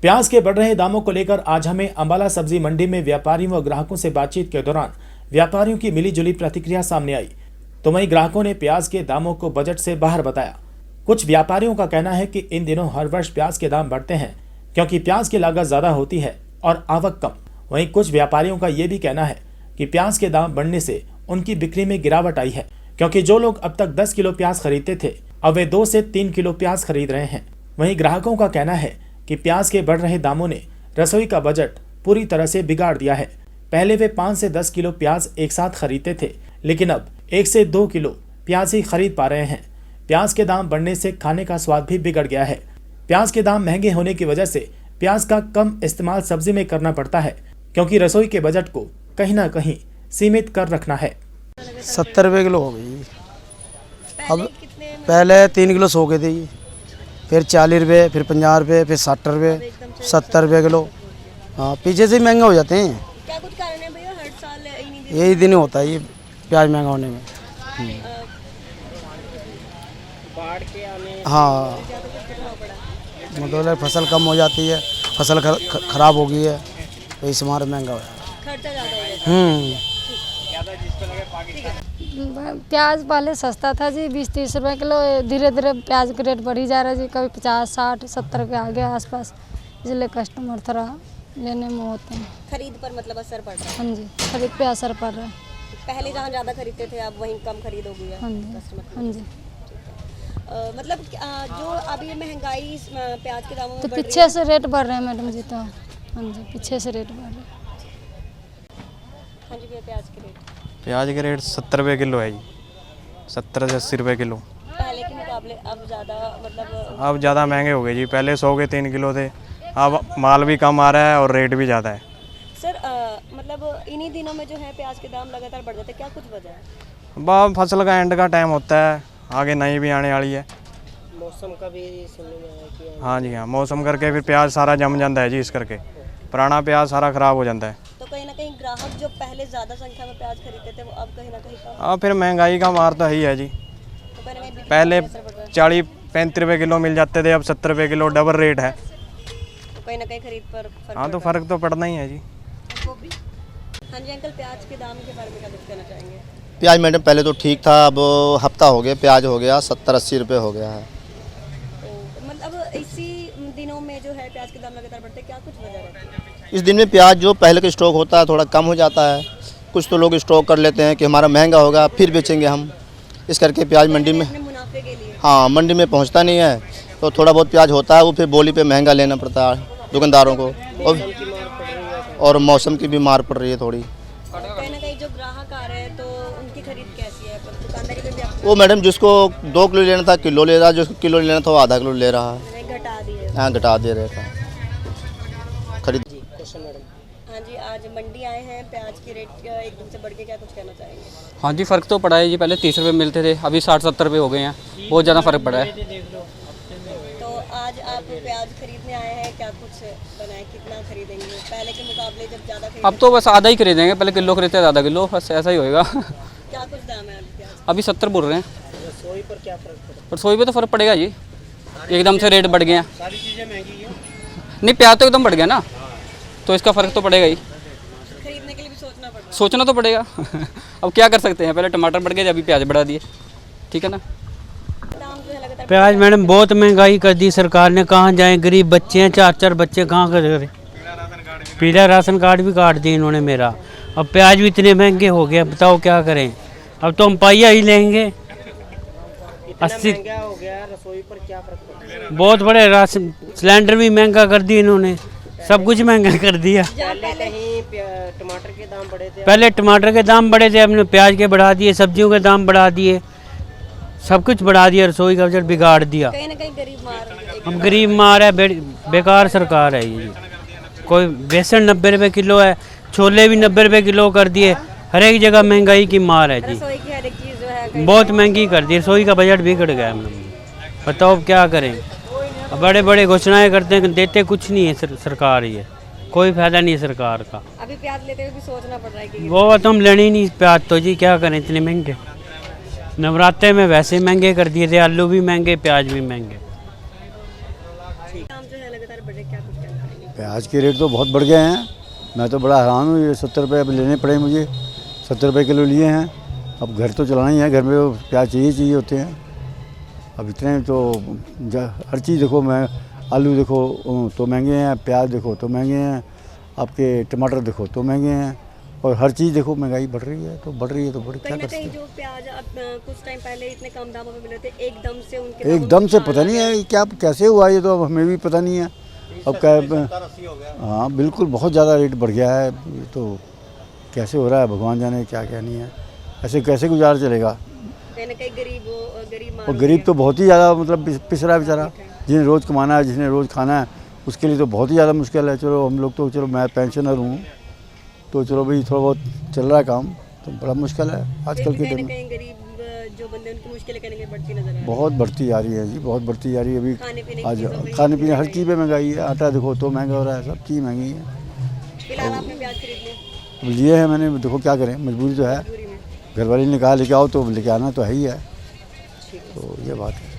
प्याज के बढ़ रहे दामों को लेकर आज हमें अंबाला सब्जी मंडी में व्यापारियों व ग्राहकों से बातचीत के दौरान व्यापारियों की मिलीजुली प्रतिक्रिया सामने आई, तो वहीं ग्राहकों ने प्याज के दामों को बजट से बाहर बताया। कुछ व्यापारियों का कहना है कि इन दिनों हर वर्ष प्याज के दाम बढ़ते हैं क्योंकि प्याज की लागत ज्यादा होती है और आवक कम। वहीं कुछ व्यापारियों का ये भी कहना है कि प्याज के दाम बढ़ने से उनकी बिक्री में गिरावट आई है, क्योंकि जो लोग अब तक 10 किलो प्याज खरीदते थे अब वे 2 से 3 किलो प्याज खरीद रहे हैं। वहीं ग्राहकों का कहना है कि प्याज के बढ़ रहे दामों ने रसोई का बजट पूरी तरह से बिगाड़ दिया है। पहले वे 5 से 10 किलो प्याज एक साथ खरीदते थे, लेकिन अब 1 से 2 किलो प्याज ही खरीद पा रहे हैं। प्याज के दाम बढ़ने से खाने का स्वाद भी बिगड़ गया है। प्याज के दाम महंगे होने की वजह से प्याज का कम इस्तेमाल सब्जी में करना पड़ता है, क्योंकि रसोई के बजट को कहीं ना कहीं सीमित कर रखना है। 70 रुपये किलो हो गई। अब पहले 3 किलो 100 के थी, फिर 40 रुपये, फिर 50 रुपये, फिर 60 रुपये, 70 रुपये किलो। हाँ, पीछे से महंगे हो जाते हैं। क्या कुछ कारण है भैया, हर साल यही दिन होता है ये प्याज महंगा होने में। बाढ़ के आने हाँ, मतलब फसल कम हो जाती है, फसल खराब हो गई है, तो इस मार महंगा हो खर्चा ज़्यादा हो जाता है। प्याज पहले सस्ता था जी, 20-30 रुपए किलो। धीरे धीरे प्याज का रेट बढ़ी जा रहा है जी, कभी 50, 60, 70 के आगे आसपास, इसलिए कस्टमर थोड़ा लेने में होते हैं। खरीद पर मतलब असर पड़ रहा है। हाँ जी, खरीद पे असर पड़ रहा है। पहले जहाँ ज़्यादा खरीदते थे अब वहीं कम खरीद हो गई है। हाँ जी, हाँ जी। मतलब जो अभी ये महंगाई प्याज के दामों में तो बढ़ रही पीछे से रेट बढ़ रहे हैं मैडम जी, तो हाँ जी पीछे से रेट बढ़ रहे हैं। हाँ जी भैया, प्याज के रेट के रेट 70 रुपये किलो है जी, 70 से 80 रुपये किलो। पहले के मुकाबले अब ज़्यादा मतलब अब ज़्यादा महंगे हो गए जी। पहले 100 के 3 किलो थे, अब माल भी कम आ रहा है और रेट भी ज़्यादा है। सर मतलब इन्हीं दिनों में जो है प्याज के दाम लगातार बढ़ जाते हैं, क्या कुछ वजह है? अब फसल का एंड का टाइम होता है, आगे नई भी आने वाली है। मौसम का भी सुनने में आया कि हाँ जी हाँ, मौसम करके फिर प्याज सारा जम जाता है जी, इस करके पुराना प्याज सारा ख़राब हो जाता है। तो कहीं ना कहीं ग्राहक जो पहले ज़्यादा संख्या में प्याज खरीदते थे वो अब कहीं ना कहीं कम। अब फिर महंगाई का मार तो ही है जी। तो कहीं ना कहीं पहले बिक्री पर असर पड़ रहा है। 40-35 रुपये किलो मिल जाते थे, अब 70 रुपये किलो, डबल रेट है। तो कहीं ना कहीं खरीद पर फर्क हाँ, तो पड़ रहा फ़र्क तो पड़ना ही है जी। है। हाँ जी अंकल, प्याज के दाम के बारे में क्या कुछ कहना चाहेंगे? प्याज मैडम पहले तो ठीक था, अब हफ्ता हो गया प्याज हो गया 70-80 रुपये हो गया है। तो मतलब इसी दिनों में जो है प्याज के दाम लगातार बढ़ते हैं, क्या कुछ वजह रहती है? इस दिन में प्याज जो पहले का स्टॉक होता है थोड़ा कम हो जाता है। कुछ तो लोग स्टॉक कर लेते हैं कि हमारा महंगा होगा फिर बेचेंगे हम, इस करके प्याज मंडी में अपने मुनाफे के लिए। हाँ मंडी में पहुंचता नहीं है, तो थोड़ा बहुत प्याज होता है वो फिर बोली पे महंगा लेना पड़ता है दुकानदारों को, और मौसम की भी मार पड़ रही है थोड़ी। कहीं ना कहीं जो ग्राहक आ रहे हैं तो उनकी खरीद कैसी है? दुकानदारी पे भी आप वो मैडम जिसको 2 किलो लेना था किलो ले रहा है, जिसको किलो लेना था वो आधा किलो ले रहा है। घटा दिए। हाँ घटा दे रहे थे खरीद। हाँ जी, आज मंडी आए हैं, प्याज की रेट एकदम से बढ़ के, क्या कुछ कहना चाहेंगे? हाँ जी, फ़र्क तो पड़ा है जी। पहले 30 रुपये मिलते थे, अभी 60-70 रुपये हो गए हैं, बहुत ज़्यादा फ़र्क पड़ा है। तो आज आप प्याज खरीदने आए हैं, क्या कुछ बनाए, कितना खरीदेंगे पहले के मुकाबले जब ज़्यादा अब तो बस आधा ही खरीदेंगे, पहले किलो खरीदते थे आधा किलो, बस ऐसा ही होएगा। क्या कुछ दाम है अभी प्याज? अभी 70 बोल रहे हैं। रसोई पर क्या फ़र्क पड़ा? रसोई पे तो फ़र्क पड़ेगा जी, एकदम से रेट बढ़ गए हैं। सारी चीज़ें महंगी हैं। नहीं, प्याज तो एकदम बढ़ गया ना, तो इसका फ़र्क तो पड़ेगा ही। खरीदने के लिए भी सोचना पड़ रहा है। सोचना तो पड़ेगा। अब क्या कर सकते हैं, पहले टमाटर बढ़ गए, अभी प्याज बढ़ा दिए, ठीक है ना। दाम जो है लगातार प्याज मैडम बहुत महंगाई कर दी सरकार ने, कहाँ जाएं, गरीब बच्चे हैं, 4-4 बच्चे कहाँ करें। पीला राशन कार्ड भी काट दिया इन्होंने मेरा। अब प्याज भी इतने महंगे हो गए, बताओ क्या करें। अब तो हम पाइया ही लेंगे। 80 हो गया, रसोई पर क्या फ़र्क पड़ा? बहुत बड़े राशन सिलेंडर भी महंगा कर दिए इन्होंने, सब कुछ महंगा कर दिया। पहले कहीं टमाटर के दाम बढ़े थे, पहले टमाटर के दाम बढ़े थे, हमने प्याज के बढ़ा दिए, सब्जियों के दाम बढ़ा दिए, सब कुछ बढ़ा दिया, रसोई का बजट बिगाड़ दिया। कहीं ना कहीं गरीब मार हम गरीब मार है, बेकार सरकार है ये। कोई बेसन 90 रुपये किलो है, छोले भी 90 रुपये किलो कर दिए, हर एक जगह महंगाई की मार है जी। रसोई की हर एक चीज़ जो है बहुत महंगी कर दी, रसोई का बजट बिगड़ गया हम लोग। बताओ अब क्या करें। अब बड़े बड़े घोषणाएं करते हैं, देते कुछ नहीं है सरकार, ये कोई फायदा नहीं है सरकार का। अभी प्याज लेते हुए भी सोचना पड़ रहा है कि वो तो हम लेने ही नहीं प्याज तो जी, क्या करें इतने महंगे। नवरात्रे में वैसे महंगे कर दिए थे, आलू भी महंगे, प्याज भी महंगे। दाम जो है लगातार बढ़े, क्या कुछ कहना चाहेंगे? प्याज के रेट तो बहुत बढ़ गए हैं। मैं तो बड़ा हैरान हूँ। ये 70 रुपये अब लेने पड़े मुझे। 70 रुपये किलो लिए हैं। अब घर तो चलाना ही है, घर में तो प्याज चाहिए होते हैं। अब इतने तो हर चीज़ देखो, मैं आलू देखो तो महंगे हैं, प्याज देखो तो महंगे हैं, आपके टमाटर देखो तो महंगे हैं, और हर चीज़ देखो महंगाई बढ़ रही है तो बढ़ रही है तो बढ़ क्या कहीं ना कर सकते कहीं हैं। जो प्याज अब कुछ टाइम पहले इतने कम दामों में मिल रहे थे, एकदम से उनके एकदम से पता नहीं है क्या कैसे हुआ, ये तो अब हमें भी पता नहीं है। अब क्या, हाँ बिल्कुल बहुत ज़्यादा रेट बढ़ गया है। ये तो कैसे हो रहा है भगवान जाने, क्या क्या नहीं है। ऐसे कैसे गुजारा चलेगा। कहीं ना कहीं गरीब और गरीब तो बहुत ही ज़्यादा मतलब पिस रहा है बेचारा। जिन्हें रोज़ कमाना है, जिसने रोज़ खाना है, उसके लिए तो बहुत ही ज़्यादा मुश्किल है। चलो हम लोग तो, चलो मैं पेंशनर हूँ तो चलो भाई थोड़ा बहुत चल रहा है काम, तो बड़ा मुश्किल है आजकल के टाइम में। गरीब जो बंदे उनकी मुश्किलें कहीं ना कहीं बढ़ती नजर आ रही है। बहुत बढ़ती जा रही है जी, बहुत बढ़ती जा रही है। अभी खाने पीने आज की चीज़ों पे खाने पीने हर चीज़ पे महंगाई है। आटा देखो तो महंगा हो रहा है, सब चीज़ महंगी है। फिलहाल आपने प्याज खरीद लिया अब लिए हैं मैंने, देखो क्या करें, मजबूरी तो है। पूरी में? घर वाली ने कहा लेके आओ तो लेके आना तो है ही है। तो ये बात है।